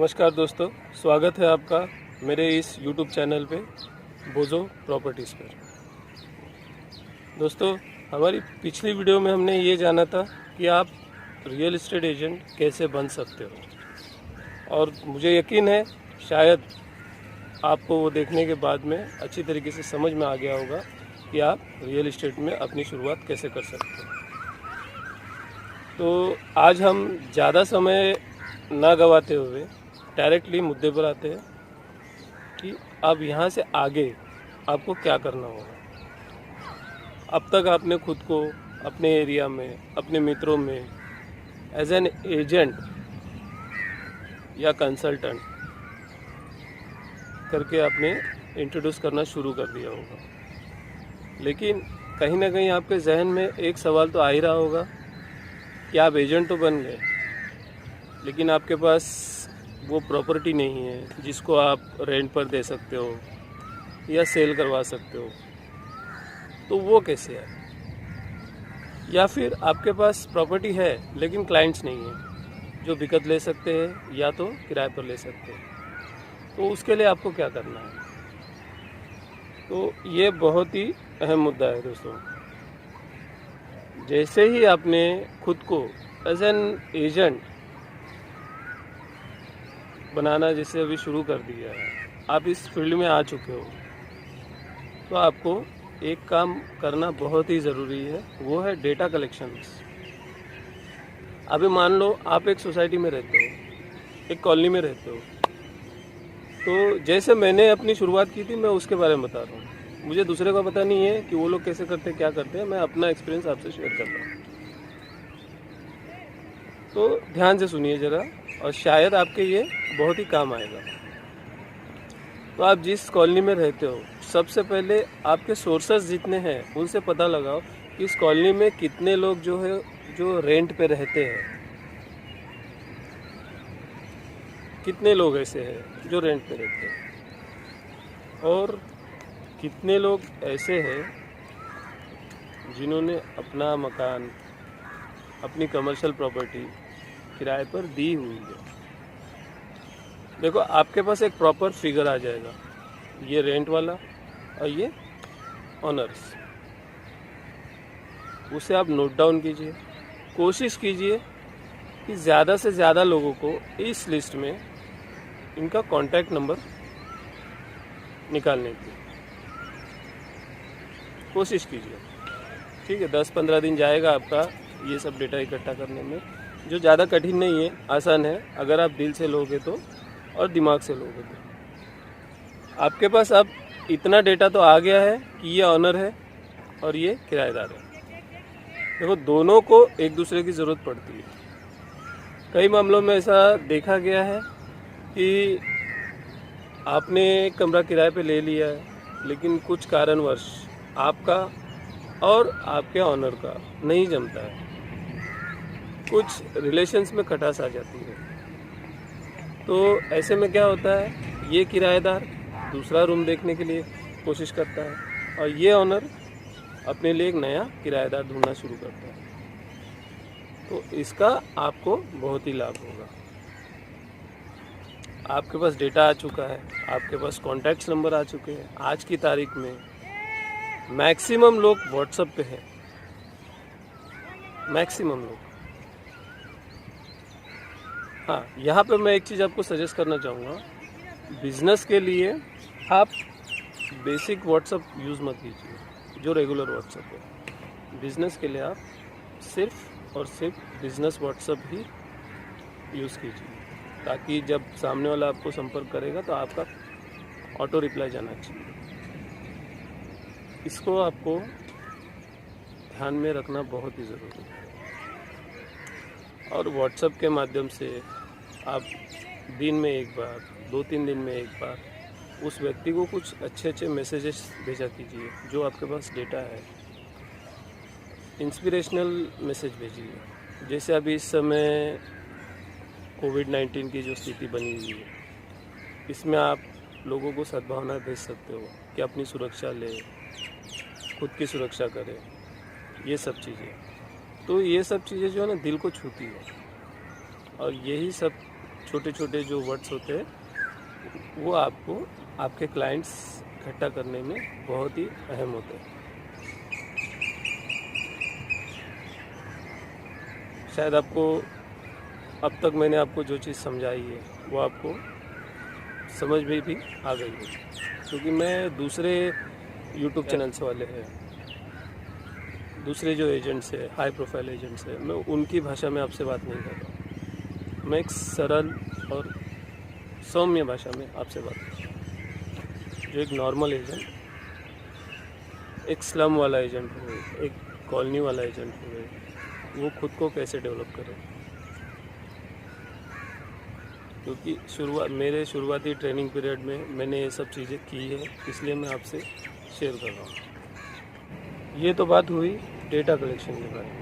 नमस्कार दोस्तों, स्वागत है आपका मेरे इस YouTube चैनल पे बोजो प्रॉपर्टीज़ पर। दोस्तों, हमारी पिछली वीडियो में हमने ये जाना था कि आप रियल एस्टेट एजेंट कैसे बन सकते हो, और मुझे यकीन है शायद आपको वो देखने के बाद में अच्छी तरीके से समझ में आ गया होगा कि आप रियल एस्टेट में अपनी शुरुआत कैसे कर सकते हो। तो आज हम ज़्यादा समय ना गवाते हुए डायरेक्टली मुद्दे पर आते हैं कि अब यहाँ से आगे आपको क्या करना होगा। अब तक आपने खुद को अपने एरिया में, अपने मित्रों में एज एन एजेंट या कंसल्टेंट करके आपने इंट्रोड्यूस करना शुरू कर दिया होगा, लेकिन कहीं ना कहीं आपके जहन में एक सवाल तो आ ही रहा होगा कि आप एजेंट तो बन गए, लेकिन आपके पास वो प्रॉपर्टी नहीं है जिसको आप रेंट पर दे सकते हो या सेल करवा सकते हो। तो वो कैसे है? या फिर आपके पास प्रॉपर्टी है लेकिन क्लाइंट्स नहीं है जो विकत ले सकते हैं या तो किराए पर ले सकते हैं। तो उसके लिए आपको क्या करना है? तो ये बहुत ही अहम मुद्दा है दोस्तों। जैसे ही आपने खुद को एज एन एजेंट बनाना जैसे अभी शुरू कर दिया है, आप इस फील्ड में आ चुके हो, तो आपको एक काम करना बहुत ही ज़रूरी है, वो है डेटा कलेक्शंस। अभी मान लो आप एक सोसाइटी में रहते हो, एक कॉलोनी में रहते हो, तो जैसे मैंने अपनी शुरुआत की थी मैं उसके बारे में बता रहा हूँ। मुझे दूसरे का पता नहीं है कि वो लोग कैसे करते हैं, क्या करते हैं। मैं अपना एक्सपीरियंस आपसे शेयर कर रहा हूँ, तो ध्यान से सुनिए ज़रा, और शायद आपके ये बहुत ही काम आएगा। तो आप जिस कॉलोनी में रहते हो, सबसे पहले आपके सोर्सेस जितने हैं उनसे पता लगाओ कि इस कॉलोनी में कितने लोग जो रेंट पे रहते हैं, कितने लोग ऐसे हैं जो रेंट पे रहते हैं, और कितने लोग ऐसे हैं जिन्होंने अपना मकान, अपनी कमर्शियल प्रॉपर्टी किराए पर दी हुई है। देखो, आपके पास एक प्रॉपर फिगर आ जाएगा, ये रेंट वाला और ये ऑनर्स। उसे आप नोट डाउन कीजिए। कोशिश कीजिए कि ज़्यादा से ज़्यादा लोगों को इस लिस्ट में इनका कॉन्टैक्ट नंबर निकालने की कोशिश कीजिए। ठीक है, 10-15 दिन जाएगा आपका ये सब डेटा इकट्ठा करने में, जो ज़्यादा कठिन नहीं है, आसान है अगर आप दिल से लोगे तो और दिमाग से लोगे तो। आपके पास अब इतना डेटा तो आ गया है कि ये ऑनर है और ये किराएदार है। देखो, दोनों को एक दूसरे की ज़रूरत पड़ती है। कई मामलों में ऐसा देखा गया है कि आपने कमरा किराए पे ले लिया है, लेकिन कुछ कारणवश आपका और आपके ऑनर का नहीं जमता है, कुछ रिलेशंस में खटास आ जाती है। तो ऐसे में क्या होता है, ये किराएदार दूसरा रूम देखने के लिए कोशिश करता है और ये ऑनर अपने लिए एक नया किराएदार ढूंढना शुरू करता है। तो इसका आपको बहुत ही लाभ होगा। आपके पास डेटा आ चुका है, आपके पास कॉन्टैक्ट्स नंबर आ चुके हैं। आज की तारीख में मैक्सिमम लोग व्हाट्सएप पे हैं, मैक्सिमम लोग। हाँ, यहाँ पे मैं एक चीज़ आपको सजेस्ट करना चाहूँगा, बिजनेस के लिए आप बेसिक व्हाट्सएप यूज़ मत कीजिए जो रेगुलर व्हाट्सएप है। बिजनेस के लिए आप सिर्फ और सिर्फ बिजनेस व्हाट्सएप ही यूज़ कीजिए, ताकि जब सामने वाला आपको संपर्क करेगा तो आपका ऑटो रिप्लाई जाना चाहिए। इसको आपको ध्यान में रखना बहुत ही ज़रूरी है। और व्हाट्सएप के माध्यम से आप दिन में एक बार, 2-3 दिन में एक बार उस व्यक्ति को कुछ अच्छे मैसेजेस भेजा कीजिए जो आपके पास डेटा है। इंस्पिरेशनल मैसेज भेजिए। जैसे अभी इस समय कोविड-19 की जो स्थिति बनी हुई है, इसमें आप लोगों को सद्भावना भेज सकते हो कि अपनी सुरक्षा ले, खुद की सुरक्षा करें, ये सब चीज़ें। तो ये सब चीज़ें जो है ना, दिल को छूती है, और यही सब छोटे छोटे जो वर्ड्स होते हैं वो आपको आपके क्लाइंट्स इकट्ठा करने में बहुत ही अहम होते हैं। शायद आपको अब तक मैंने आपको जो चीज़ समझाई है वो आपको समझ में भी आ गई है, क्योंकि मैं दूसरे यूट्यूब चैनल्स वाले हैं, दूसरे जो एजेंट्स हैं, हाई प्रोफाइल एजेंट्स हैं, मैं उनकी भाषा में आपसे बात नहीं कर रहा हूँ। मैं एक सरल और सौम्य भाषा में आपसे बात कर रहा हूँ। जो एक नॉर्मल एजेंट, एक स्लम वाला एजेंट हो, एक कॉलोनी वाला एजेंट हो, वो खुद को कैसे डेवलप करे। क्योंकि मेरे शुरुआती ट्रेनिंग पीरियड में मैंने ये सब चीज़ें की है, इसलिए मैं आपसे शेयर कर रहा हूँ। ये तो बात हुई डेटा कलेक्शन के बारे में।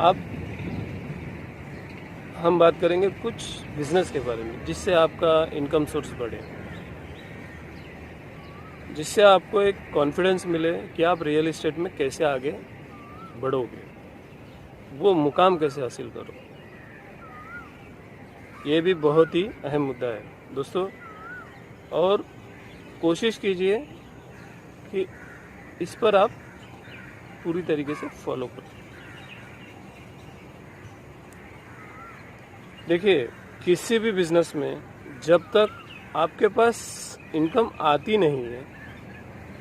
अब हम बात करेंगे कुछ बिजनेस के बारे में, जिससे आपका इनकम सोर्स बढ़े, जिससे आपको एक कॉन्फिडेंस मिले कि आप रियल एस्टेट में कैसे आगे बढ़ोगे, वो मुकाम कैसे हासिल करो। ये भी बहुत ही अहम मुद्दा है दोस्तों, और कोशिश कीजिए कि इस पर आप पूरी तरीके से फॉलो करो। देखिए, किसी भी बिजनेस में जब तक आपके पास इनकम आती नहीं है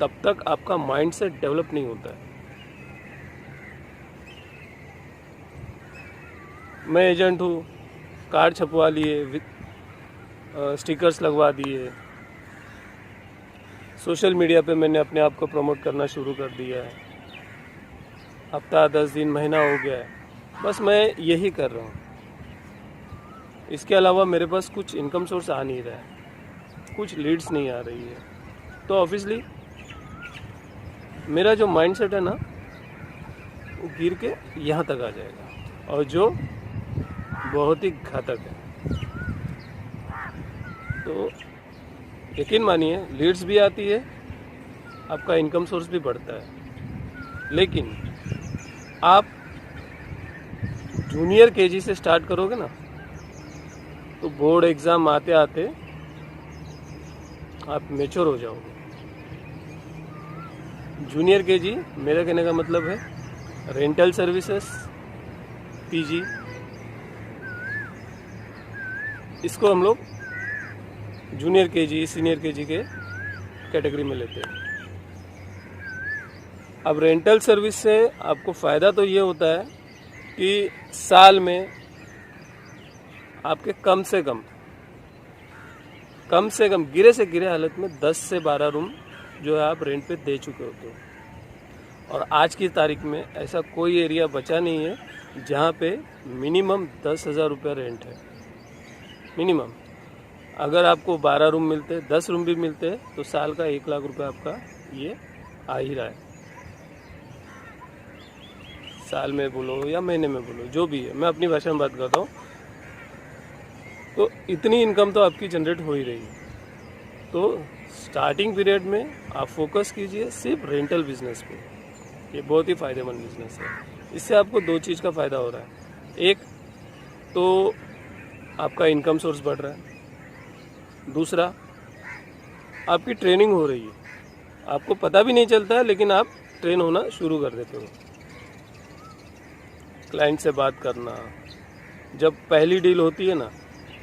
तब तक आपका माइंडसेट डेवलप नहीं होता है। मैं एजेंट हूँ, कार्ड छपवा लिए, स्टिकर्स लगवा दिए, सोशल मीडिया पे मैंने अपने आप को प्रमोट करना शुरू कर दिया है, हफ्ता 10 दिन महीना हो गया है, बस मैं यही कर रहा हूँ। इसके अलावा मेरे पास कुछ इनकम सोर्स आ नहीं रहा है, कुछ लीड्स नहीं आ रही है, तो ऑब्वियसली मेरा जो माइंडसेट है ना वो गिर के यहाँ तक आ जाएगा, और जो बहुत ही घातक है। तो यकीन मानिए, लीड्स भी आती है, आपका इनकम सोर्स भी बढ़ता है, लेकिन आप जूनियर केजी से स्टार्ट करोगे ना तो बोर्ड एग्ज़ाम आते आते आप मैच्योर हो जाओगे। जूनियर केजी मेरा कहने का मतलब है रेंटल सर्विसेज, पीजी, इसको हम लोग जूनियर केजी, सीनियर केजी के कैटेगरी में लेते हैं। अब रेंटल सर्विस से आपको फ़ायदा तो ये होता है कि साल में आपके कम से कम गिरे से गिरे हालत में 10 से 12 रूम जो है आप रेंट पे दे चुके होते हो। और आज की तारीख में ऐसा कोई एरिया बचा नहीं है जहाँ पे मिनिमम 10,000 रुपये रेंट है, मिनिमम। अगर आपको 12 रूम मिलते, 10 रूम भी मिलते हैं, तो साल का 1 लाख रुपये आपका ये आ ही रहा है। साल में बोलो या महीने में बोलो, जो भी है, मैं अपनी भाषा में बात करता हूँ, तो इतनी इनकम तो आपकी जनरेट हो ही रही है। तो स्टार्टिंग पीरियड में आप फोकस कीजिए सिर्फ रेंटल बिजनेस पे, ये बहुत ही फ़ायदेमंद बिजनेस है। इससे आपको 2 चीज़ का फ़ायदा हो रहा है। एक तो आपका इनकम सोर्स बढ़ रहा है, दूसरा आपकी ट्रेनिंग हो रही है, आपको पता भी नहीं चलता है लेकिन आप ट्रेन होना शुरू कर देते हो। क्लाइंट से बात करना, जब पहली डील होती है ना,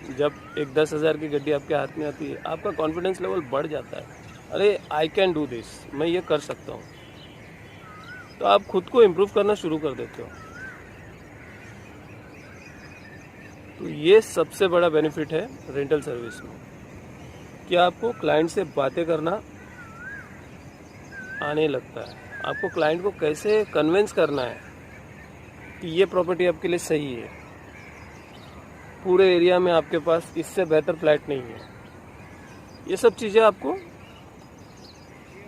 जब एक 10,000 की गड्डी आपके हाथ में आती है, आपका कॉन्फिडेंस लेवल बढ़ जाता है। अरे आई कैन डू दिस, मैं ये कर सकता हूँ, तो आप खुद को इम्प्रूव करना शुरू कर देते हो। तो ये सबसे बड़ा बेनिफिट है रेंटल सर्विस में, कि आपको क्लाइंट से बातें करना आने लगता है। आपको क्लाइंट को कैसे कन्विंस करना है कि ये प्रॉपर्टी आपके लिए सही है, पूरे एरिया में आपके पास इससे बेहतर फ्लैट नहीं है। ये सब चीज़ें आपको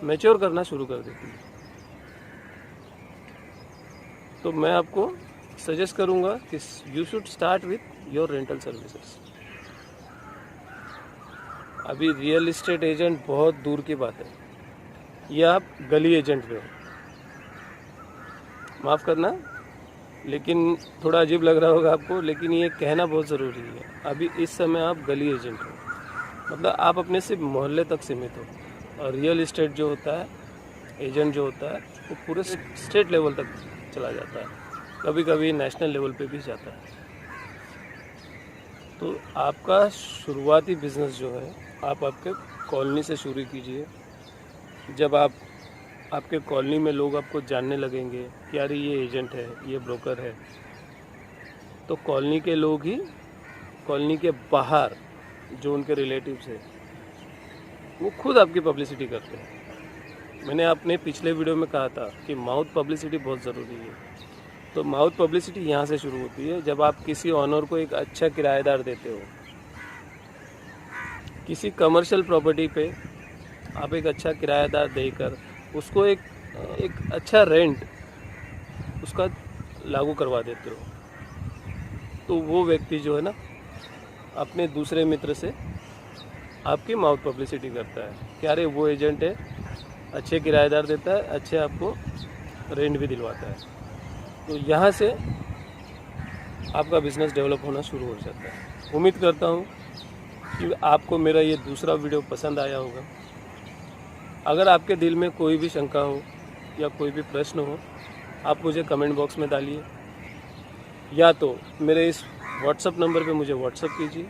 मैच्योर करना शुरू कर देती है। तो मैं आपको सजेस्ट करूंगा कि you should start with your rental services. अभी रियल एस्टेट एजेंट बहुत दूर की बात है, ये आप गली एजेंट पे हो, माफ़ करना, लेकिन थोड़ा अजीब लग रहा होगा आपको, लेकिन ये कहना बहुत ज़रूरी है। अभी इस समय आप गली एजेंट हो, मतलब आप अपने सिर्फ मोहल्ले तक सीमित हो। और रियल इस्टेट जो होता है, एजेंट जो होता है, वो पूरे स्टेट लेवल तक चला जाता है, कभी कभी नेशनल लेवल पे भी जाता है। तो आपका शुरुआती बिजनेस जो है, आप आपके कॉलोनी से शुरू कीजिए। जब आपके कॉलोनी में लोग आपको जानने लगेंगे कि यार ये एजेंट है, ये ब्रोकर है, तो कॉलोनी के लोग ही कॉलोनी के बाहर जो उनके रिलेटिव्स हैं, वो खुद आपकी पब्लिसिटी करते हैं। मैंने अपने पिछले वीडियो में कहा था कि माउथ पब्लिसिटी बहुत ज़रूरी है। तो माउथ पब्लिसिटी यहाँ से शुरू होती है, जब आप किसी ऑनर को एक अच्छा किराएदार देते हो। किसी कमर्शियल प्रॉपर्टी पे आप एक अच्छा किराएदार देकर उसको एक अच्छा रेंट उसका लागू करवा देते हो, तो वो व्यक्ति जो है ना, अपने दूसरे मित्र से आपकी माउथ पब्लिसिटी करता है कि अरे वो एजेंट है, अच्छे किराएदार देता है, अच्छे आपको रेंट भी दिलवाता है। तो यहाँ से आपका बिज़नेस डेवलप होना शुरू हो जाता है। उम्मीद करता हूँ कि आपको मेरा ये दूसरा वीडियो पसंद आया होगा। अगर आपके दिल में कोई भी शंका हो या कोई भी प्रश्न हो, आप मुझे कमेंट बॉक्स में डालिए, या तो मेरे इस व्हाट्सएप नंबर पे मुझे व्हाट्सएप कीजिए।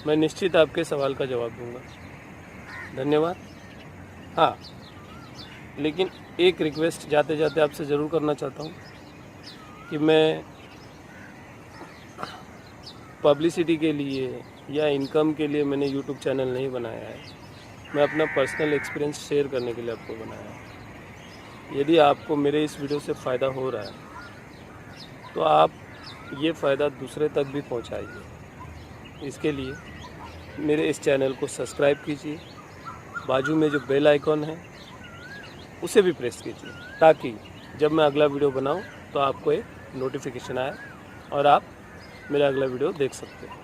मैं निश्चित आपके सवाल का जवाब दूंगा। धन्यवाद। हाँ, लेकिन एक रिक्वेस्ट जाते जाते आपसे ज़रूर करना चाहता हूँ कि मैं पब्लिसिटी के लिए या इनकम के लिए मैंने यूट्यूब चैनल नहीं बनाया है। मैं अपना पर्सनल एक्सपीरियंस शेयर करने के लिए आपको बनाया है। यदि आपको मेरे इस वीडियो से फ़ायदा हो रहा है तो आप ये फ़ायदा दूसरे तक भी पहुंचाइए। इसके लिए मेरे इस चैनल को सब्सक्राइब कीजिए, बाजू में जो बेल आइकॉन है उसे भी प्रेस कीजिए, ताकि जब मैं अगला वीडियो बनाऊं तो आपको एक नोटिफिकेशन आए और आप मेरा अगला वीडियो देख सकते हैं।